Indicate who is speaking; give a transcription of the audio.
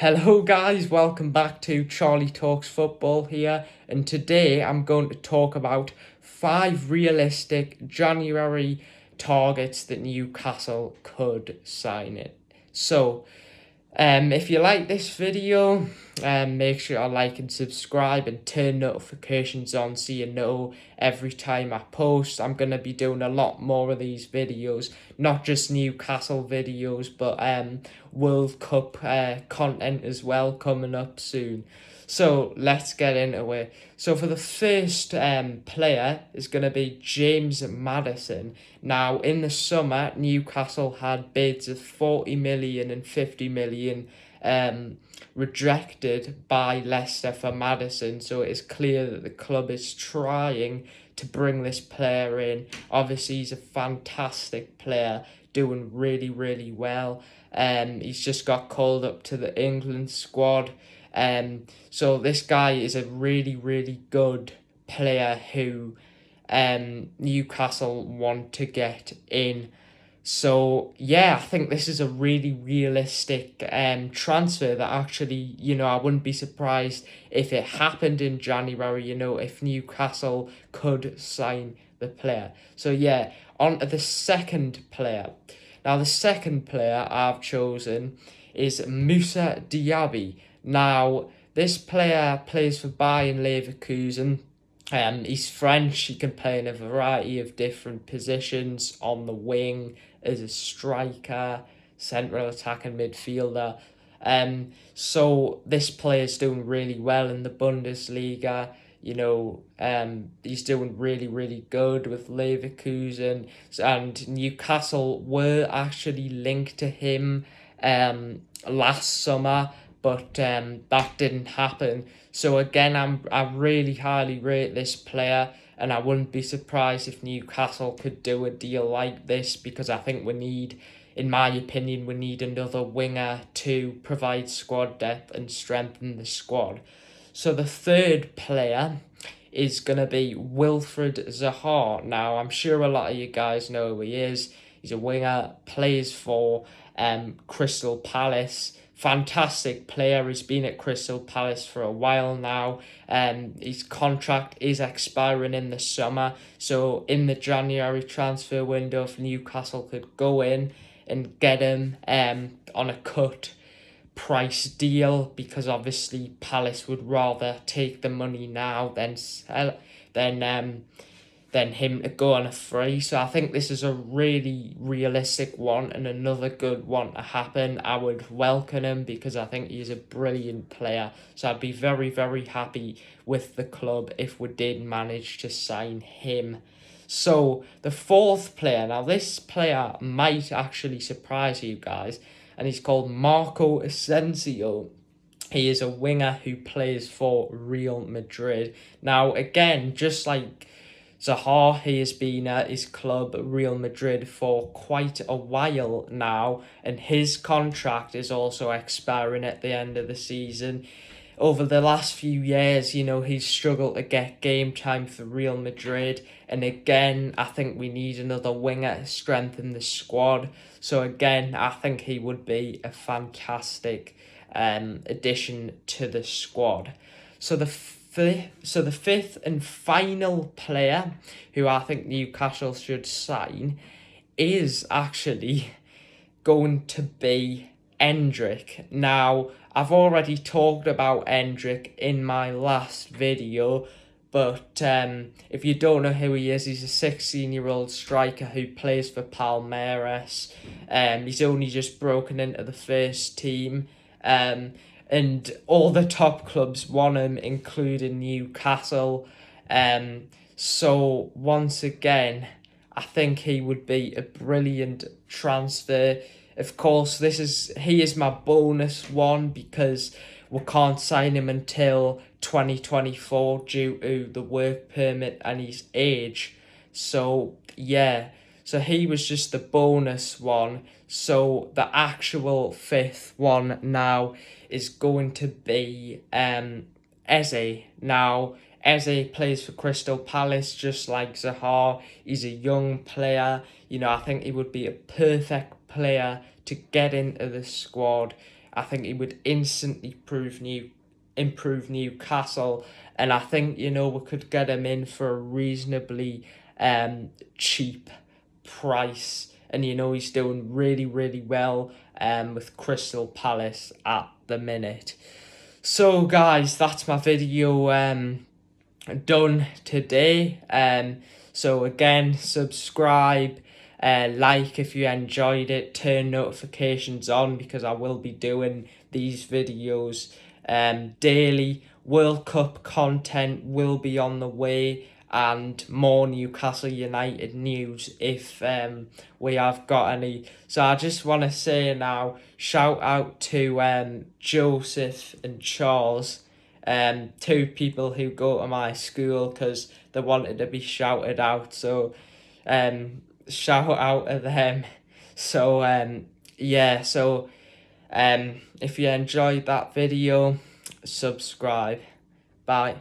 Speaker 1: Hello guys, welcome back to Charlie Talks Football here, and today I'm going to talk about 5 realistic January targets that Newcastle could sign it. If you like this video, make sure to like and subscribe and turn notifications on so you know every time I post. I'm going to be doing a lot more of these videos, not just Newcastle videos, but World Cup content as well coming up soon. So let's get into it. So for the first player is going to be James Maddison. Now in the summer, Newcastle had bids of 40 million and 50 million rejected by Leicester for Maddison. So it is clear that the club is trying to bring this player in. Obviously, he's a fantastic player, doing really well. He's just got called up to the England squad. So this guy is a really good player who Newcastle want to get in. So yeah, I think this is a really realistic transfer that actually, I wouldn't be surprised if it happened in January, if Newcastle could sign the player. So yeah, on to the second player. Now the second player I've chosen is Moussa Diaby. Now, this player plays for Bayern Leverkusen. He's French. He can play in a variety of different positions on the wing, as a striker, central attacking midfielder. So this player is doing really well in the Bundesliga. He's doing really good with Leverkusen, and Newcastle were actually linked to him last summer, but that didn't happen. So again, I really highly rate this player, and I wouldn't be surprised if Newcastle could do a deal like this, because I think in my opinion, we need another winger to provide squad depth and strengthen the squad. So the third player is going to be Wilfried Zaha. Now, I'm sure a lot of you guys know who he is. He's a winger, plays for Crystal Palace. Fantastic player. He's been at Crystal Palace for a while now. His contract is expiring in the summer. So in the January transfer window, if Newcastle could go in and get him on a cut price deal, because obviously Palace would rather take the money now than him to go on a free. So I think this is a really realistic one and another good one to happen. I would welcome him because I think he's a brilliant player. So I'd be very happy with the club if we did manage to sign him. So the fourth player, now this player might actually surprise you guys, and he's called Marco Asensio. He is a winger who plays for Real Madrid. Now again, just like Zaha, he has been at his club Real Madrid for quite a while now, and his contract is also expiring at the end of the season. Over the last few years, he's struggled to get game time for Real Madrid, and again, I think we need another winger to strengthen the squad. So again, I think he would be a fantastic addition to the squad. So the fifth and final player who I think Newcastle should sign is actually going to be Hendrick. Now, I've already talked about Hendrick in my last video, but if you don't know who he is, he's a 16-year-old striker who plays for Palmeiras. He's only just broken into the first team. And all the top clubs want him, including Newcastle. So once again, I think he would be a brilliant transfer. Of course, he is my bonus one because we can't sign him until 2024 due to the work permit and his age. So yeah, so he was just the bonus one. So the actual fifth one now is going to be Eze. Now, Eze plays for Crystal Palace just like Zaha. He's a young player. I think he would be a perfect player to get into the squad. I think he would instantly improve Newcastle, and I think, you know, we could get him in for a reasonably cheap price, and you know he's doing really, really well with Crystal Palace at the minute. So guys, that's my video done today. So again, subscribe, like if you enjoyed it, turn notifications on, because I will be doing these videos daily. World Cup content will be on the way, and more Newcastle United news if we have got any. So I just want to say now, shout out to Joseph and Charles, two people who go to my school, because they wanted to be shouted out. So shout out to them. So yeah, so if you enjoyed that video, subscribe. Bye.